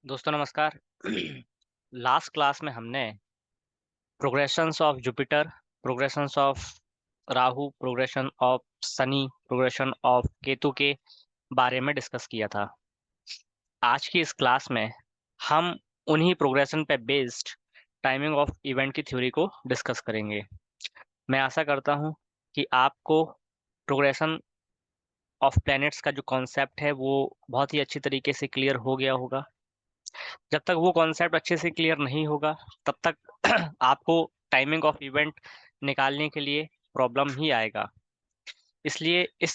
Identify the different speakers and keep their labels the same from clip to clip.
Speaker 1: दोस्तों नमस्कार। Last class में हमने progressions of Jupiter, progressions of Rahu, progression of Shani, progression of Ketu के बारे में डिस्कस किया था। आज की इस क्लास में हम उन्हीं प्रोग्रेशन पे बेस्ड टाइमिंग ऑफ इवेंट की थ्योरी को डिस्कस करेंगे। मैं आशा करता हूँ कि आपको प्रोग्रेशन ऑफ प्लैनेट्स का जो कॉन्सेप्ट है वो बहुत ही अच्छी तरीके से क्लियर हो गया होगा। जब तक वो कॉन्सेप्ट अच्छे से क्लियर नहीं होगा तब तक आपको टाइमिंग ऑफ इवेंट निकालने के लिए प्रॉब्लम ही आएगा। इसलिए इस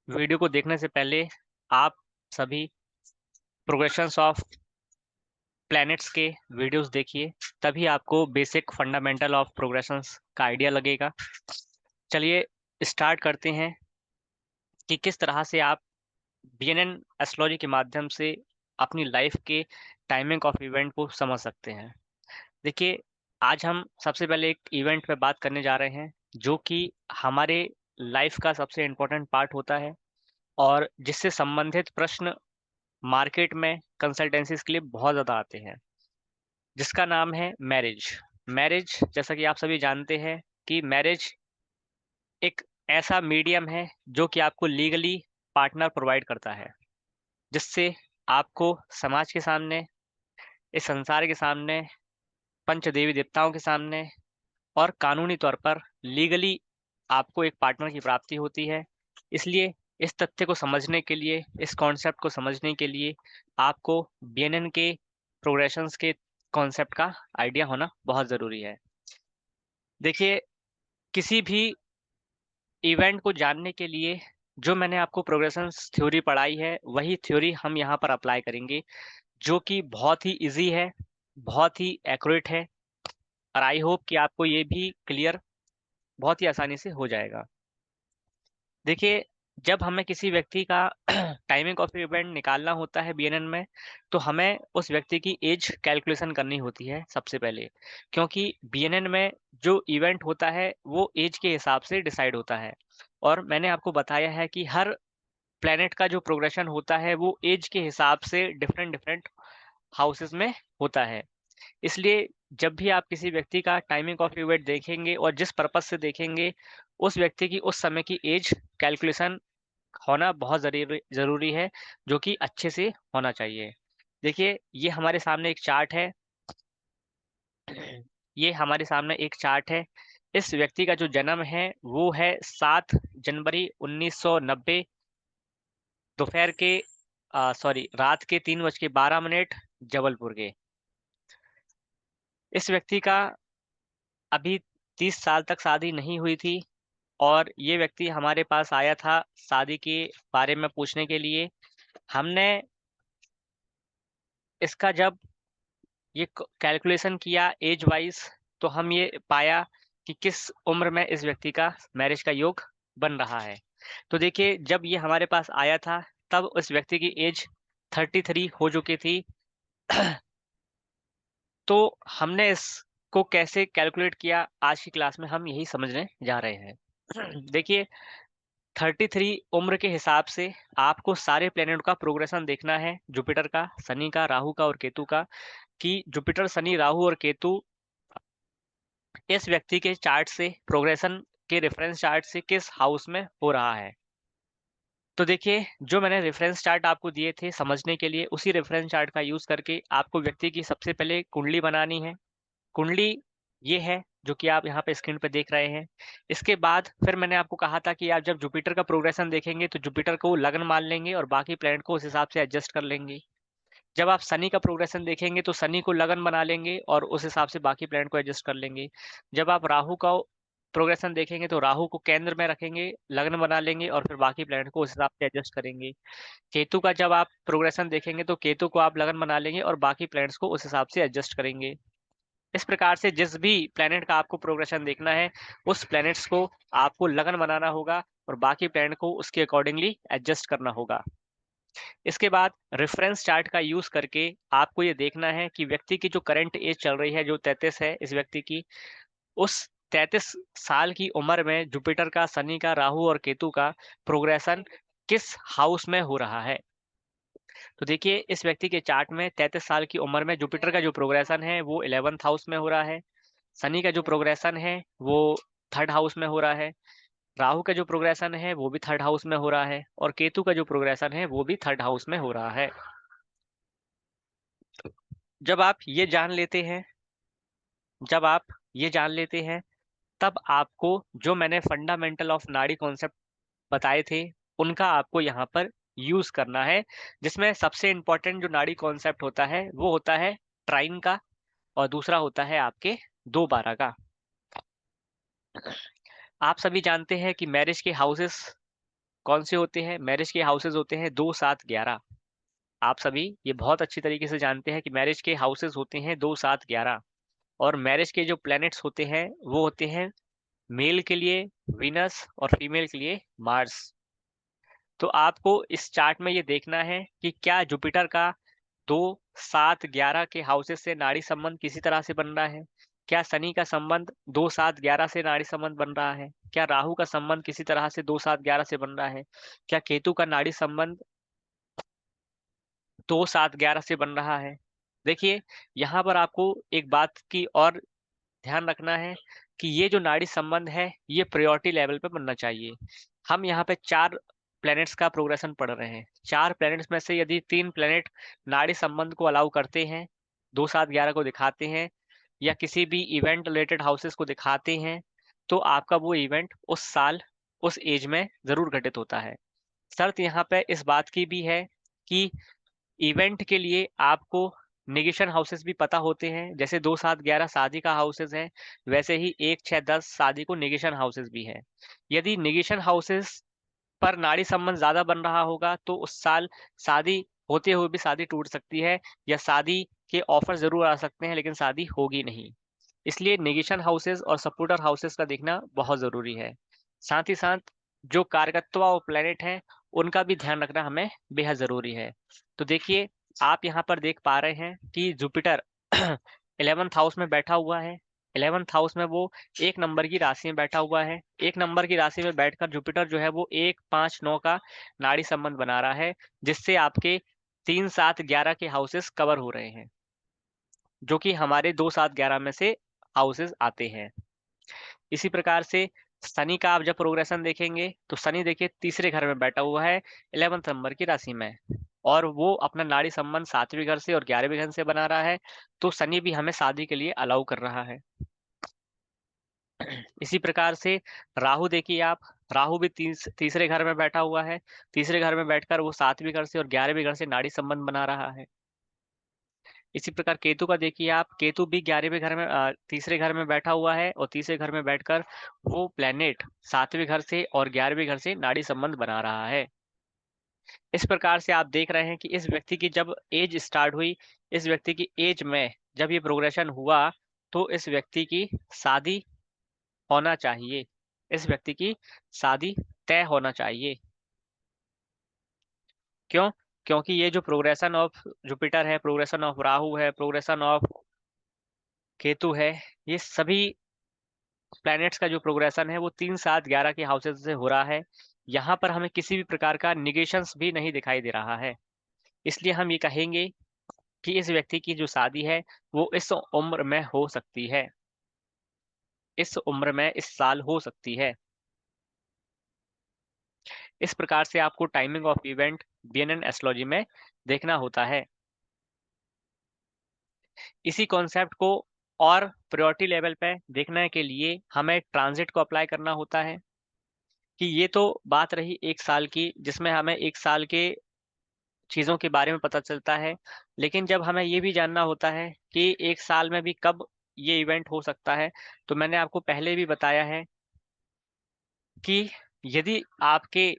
Speaker 1: वीडियो को देखने से पहले आप सभी प्रोग्रेशंस ऑफ प्लैनेट्स के वीडियोस देखिए, तभी आपको बेसिक फंडामेंटल ऑफ प्रोग्रेशंस का आइडिया लगेगा। चलिए स्टार्ट करते हैं कि किस तरह से आप बीएनएन एस्ट्रोलॉजी के माध्यम से अपनी लाइफ के टाइमिंग ऑफ इवेंट को समझ सकते हैं। देखिए, आज हम सबसे पहले एक इवेंट पे बात करने जा रहे हैं, जो कि हमारे लाइफ का सबसे इम्पोर्टेंट पार्ट होता है और जिससे संबंधित प्रश्न मार्केट में कंसल्टेंसीज़ के लिए बहुत ज़्यादा आते हैं, जिसका नाम है मैरिज। मैरिज, जैसा कि आप सभी जानते हैं कि मैरिज एक ऐसा मीडियम है, जो कि आपको लीगली पार्टनर प्रोवाइड करता है, जिससे आपको समाज के सामने, इस संसार के सामने, पंच देवी देवताओं के सामने और कानूनी तौर पर लीगली आपको एक पार्टनर की प्राप्ति होती है। इसलिए इस तथ्य को समझने के लिए, इस कॉन्सेप्ट को समझने के लिए आपको बीएनएन के प्रोग्रेशंस के कॉन्सेप्ट का आइडिया होना बहुत ज़रूरी है। देखिए, किसी भी इवेंट को जानने के लिए जो मैंने आपको प्रोग्रेशंस थ्योरी पढ़ाई है, वही थ्योरी हम यहाँ पर अप्लाई करेंगे, जो कि बहुत ही ईज़ी है, बहुत ही एक्यूरेट है और आई होप कि आपको ये भी क्लियर बहुत ही आसानी से हो जाएगा। देखिए, जब हमें किसी व्यक्ति का टाइमिंग ऑफ इवेंट निकालना होता है बीएनएन में, तो हमें उस व्यक्ति की एज कैलकुलेशन करनी होती है सबसे पहले, क्योंकि बीएनएन में जो इवेंट होता है वो एज के हिसाब से डिसाइड होता है। और मैंने आपको बताया है कि हर प्लैनेट का जो प्रोग्रेशन होता है वो एज के हिसाब से डिफरेंट डिफरेंट हाउसेस में होता है। इसलिए जब भी आप किसी व्यक्ति का टाइमिंग ऑफ इवेंट देखेंगे और जिस पर्पज से देखेंगे, उस व्यक्ति की उस समय की एज कैलकुलेशन होना बहुत ज़रूरी है, जो कि अच्छे से होना चाहिए। देखिए, ये हमारे सामने एक चार्ट है। ये हमारे सामने एक चार्ट है। इस व्यक्ति का जो जन्म है वो है 7 जनवरी 1990 दोपहर के रात के 3:12 जबलपुर के। इस व्यक्ति का अभी 30 साल तक शादी नहीं हुई थी और ये व्यक्ति हमारे पास आया था शादी के बारे में पूछने के लिए। हमने इसका जब ये कैलकुलेशन किया एज वाइज, तो हम ये पाया कि किस उम्र में इस व्यक्ति का मैरिज का योग बन रहा है। तो देखिए, जब ये हमारे पास आया था तब उस व्यक्ति की एज 33 हो चुकी थी। तो हमने इसको कैसे कैलकुलेट किया, आज की क्लास में हम यही समझने जा रहे हैं। देखिए, 33 उम्र के हिसाब से आपको सारे प्लेनेट का प्रोग्रेशन देखना है, जुपिटर का, शनि का, राहु का और केतु का, कि जुपिटर, शनि, राहु और केतु इस व्यक्ति के चार्ट से, प्रोग्रेशन के रेफरेंस चार्ट से किस हाउस में हो रहा है। तो देखिए, जो मैंने रेफरेंस चार्ट आपको दिए थे समझने के लिए, उसी रेफरेंस चार्ट का यूज़ करके आपको व्यक्ति की सबसे पहले कुंडली बनानी है। कुंडली ये है जो कि आप यहाँ पे स्क्रीन पे देख रहे हैं। इसके बाद फिर मैंने आपको कहा था कि आप जब जुपिटर का प्रोग्रेशन देखेंगे तो जुपिटर को लग्न मान लेंगे और बाकी प्लैनेट को उस हिसाब से एडजस्ट कर लेंगे। जब आप शनि का प्रोग्रेशन देखेंगे तो शनि को लगन बना लेंगे और उस हिसाब से बाकी प्लैनेट को एडजस्ट कर लेंगे। जब आप राहु का प्रोग्रेशन देखेंगे तो राहु को केंद्र में रखेंगे, लग्न बना लेंगे और फिर बाकी प्लैनेट को उस हिसाब से एडजस्ट करेंगे। केतु का जब आप प्रोग्रेशन देखेंगे तो केतु को आप लगन बना लेंगे और बाकी प्लैनेट्स को उस हिसाब से एडजस्ट करेंगे। इस प्रकार से जिस भी प्लैनेट का आपको प्रोग्रेशन देखना है, उस प्लैनेट्स को आपको लगन बनाना होगा और बाकी प्लैनेट को उसके अकॉर्डिंगली एडजस्ट करना होगा। इसके बाद रेफरेंस चार्ट का यूज़ करके आपको ये देखना है कि व्यक्ति की जो करंट एज चल रही है, जो 33 है इस व्यक्ति की, उस 33 साल की उम्र में जुपिटर का, शनि का, राहु और केतु का प्रोग्रेशन किस हाउस में हो रहा है। तो देखिए इस व्यक्ति के चार्ट में 33 साल की उम्र में जुपिटर का जो प्रोग्रेशन है वो 11th हाउस में हो रहा है, शनि का जो प्रोग्रेशन है वो 3rd हाउस में हो रहा है, राहु का जो प्रोग्रेशन है वो भी 3rd हाउस में हो रहा है, और केतु का जो प्रोग्रेशन है वो भी 3rd हाउस में हो रहा है। जब आप ये जान लेते हैं जब आप ये जान लेते हैं तब आपको जो मैंने फंडामेंटल ऑफ नाड़ी कॉन्सेप्ट बताए थे उनका आपको यहाँ पर यूज करना है, जिसमें सबसे इंपॉर्टेंट जो नाड़ी कॉन्सेप्ट होता है वो होता है ट्राइन का, और दूसरा होता है आपके 2-12 का। आप सभी जानते हैं कि मैरिज के हाउसेस कौन से होते हैं। मैरिज के हाउसेस होते हैं 2, 7, 11। आप सभी ये बहुत अच्छी तरीके से जानते हैं कि मैरिज के हाउसेस होते हैं 2, 7, 11, और मैरिज के जो प्लैनेट्स होते हैं वो होते हैं मेल के लिए वीनस और फीमेल के लिए मार्स। तो आपको इस चार्ट में ये देखना है कि क्या जुपिटर का 2, 7, 11 के हाउसेस से नाड़ी संबंध किसी तरह से बन रहा है, क्या शनि का संबंध 2, 7, 11 से नाड़ी संबंध बन रहा है, क्या राहु का संबंध किसी तरह से 2, 7, 11 से बन रहा है, क्या केतु का नाड़ी संबंध 2, 7, 11 से बन रहा है। देखिए यहाँ पर आपको एक बात की और ध्यान रखना है कि ये जो नाड़ी संबंध है ये प्रायोरिटी लेवल पे बनना चाहिए। हम यहाँ पे 4 प्लैनेट्स का प्रोग्रेशन पढ़ रहे हैं, 4 प्लैनेट्स में से यदि 3 प्लैनेट नाड़ी संबंध को अलाउ करते हैं, 2, 7, 11 को दिखाते हैं, या किसी भी इवेंट रिलेटेड हाउसेस को दिखाते हैं, तो आपका वो इवेंट उस साल उस एज में जरूर घटित होता है। शर्त यहाँ पे इस बात की भी है कि इवेंट के लिए आपको नेगेशन हाउसेस भी पता होते हैं। जैसे 2, 7, 11 शादी का हाउसेस है, वैसे ही 1, 6, 10 शादी को नेगेशन हाउसेस भी है। यदि नेगेशन हाउसेस पर नाड़ी संबंध ज्यादा बन रहा होगा तो उस साल शादी होते हुए भी शादी टूट सकती है, या शादी के ऑफर जरूर आ सकते हैं लेकिन शादी होगी नहीं। इसलिए नेगेशन हाउसेस और सपोर्टर हाउसेस का देखना बहुत जरूरी है। साथ ही साथ जो कारकत्व और प्लेनेट हैं उनका भी ध्यान रखना हमें बेहद जरूरी है। तो देखिए आप यहाँ पर देख पा रहे हैं कि जुपिटर 11th हाउस में बैठा हुआ है। 11th हाउस में वो 1 नंबर की राशि में बैठा हुआ है। 1 नंबर की राशि में बैठकर जुपिटर जो है वो 1, 5, 9 का नाड़ी संबंध बना रहा है, जिससे आपके 3, 7, 11 के हाउसेस कवर हो रहे हैं, जो कि हमारे 2, 7, 11 में से हाउसेस आते हैं। इसी प्रकार से शनि का आप जब प्रोग्रेशन देखेंगे तो शनि देखिए तीसरे घर में बैठा हुआ है 11th नंबर की राशि में, और वो अपना नाड़ी संबंध 7वें घर से और 11वें घर से बना रहा है, तो शनि भी हमें शादी के लिए अलाउ कर रहा है। इसी प्रकार से राहु देखिए आप, राहु भी तीसरे घर में बैठा हुआ है। तीसरे घर में बैठकर वो 7वें घर से और 11वें घर से नाड़ी संबंध बना रहा है। इसी प्रकार केतु का देखिए आप, केतु भी 11वें घर में तीसरे घर में बैठा हुआ है, और तीसरे घर में बैठकर वो प्लेनेट 7वें घर से और 11वें घर से नाड़ी संबंध बना रहा है। इस प्रकार से आप देख रहे हैं कि इस व्यक्ति की जब एज स्टार्ट हुई, इस व्यक्ति की एज में जब ये प्रोग्रेशन हुआ, तो इस व्यक्ति की शादी होना चाहिए, इस व्यक्ति की शादी तय होना चाहिए। क्यों? क्योंकि ये जो प्रोग्रेशन ऑफ जुपिटर है, प्रोग्रेशन ऑफ राहु है, प्रोग्रेशन ऑफ केतु है, ये सभी प्लैनेट्स का जो प्रोग्रेशन है वो 3, 7, 11 के हाउसेस से हो रहा है। यहाँ पर हमें किसी भी प्रकार का निगेशंस भी नहीं दिखाई दे रहा है। इसलिए हम ये कहेंगे कि इस व्यक्ति की जो शादी है वो इस उम्र में हो सकती है, इस उम्र में इस साल हो सकती है। इस प्रकार से आपको timing of event BNN astrology में देखना होता है। इसी कॉन्सेप्ट को और प्रायोरिटी लेवल पे देखने के लिए हमें ट्रांजिट को अप्लाई करना होता है। कि ये तो बात रही 1 साल की, जिसमें हमें 1 साल के चीज़ों के बारे में पता चलता है, लेकिन जब हमें ये भी जानना होता है कि 1 साल में भी कब ये इवेंट हो सकता है, तो मैंने आपको पहले भी बताया है कि यदि आपके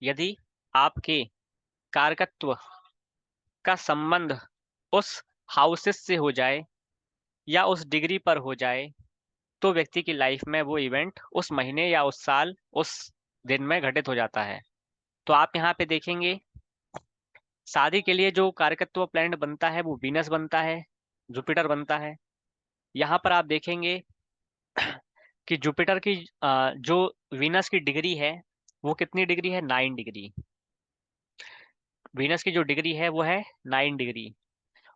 Speaker 1: यदि आपके कारकत्व का संबंध उस हाउसेस से हो जाए या उस डिग्री पर हो जाए, तो व्यक्ति की लाइफ में वो इवेंट उस महीने या उस साल उस दिन में घटित हो जाता है। तो आप यहाँ पे देखेंगे शादी के लिए जो कारकत्व प्लैनेट बनता है वो वीनस बनता है, जुपिटर बनता है। यहाँ पर आप देखेंगे कि जुपिटर की जो वीनस की डिग्री है वो कितनी डिग्री है, 9 डिग्री। वीनस की जो डिग्री है वो है 9 डिग्री।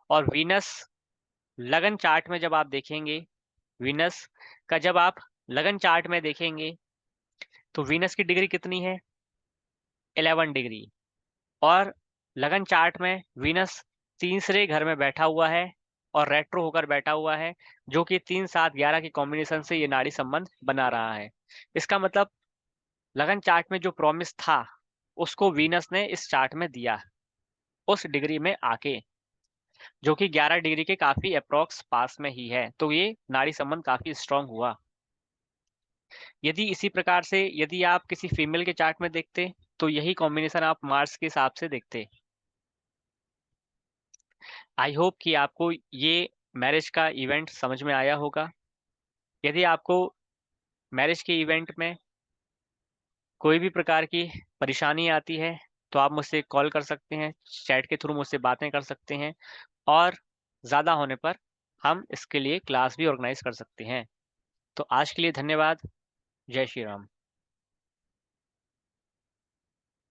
Speaker 1: और वीनस लगन चार्ट में जब आप देखेंगे, वीनस का जब आप लगन चार्ट में देखेंगे तो वीनस की डिग्री कितनी है? 11 डिग्री। और लगन चार्ट में वीनस तीसरे घर में बैठा हुआ है और रेट्रो होकर बैठा हुआ है, जो कि 3 7 11 के कॉम्बिनेशन से ये नाड़ी संबंध बना रहा है। इसका मतलब लगन चार्ट में जो प्रॉमिस था उसको वीनस ने इस चार्ट में दिया उस डिग्री में आके, जो कि 11 डिग्री के काफी अप्रोक्स पास में ही है। तो ये नाड़ी संबंध काफी स्ट्रांग हुआ। यदि इसी प्रकार से यदि आप किसी फीमेल के चार्ट में देखते तो यही कॉम्बिनेशन आप मार्स के हिसाब से देखते। आई होप कि आपको ये मैरिज का इवेंट समझ में आया होगा। यदि आपको मैरिज के इवेंट में कोई भी प्रकार की परेशानी आती है तो आप मुझसे कॉल कर सकते हैं, चैट के थ्रू मुझसे बातें कर सकते हैं, और ज़्यादा होने पर हम इसके लिए क्लास भी ऑर्गेनाइज कर सकते हैं। तो आज के लिए धन्यवाद। जय श्री राम।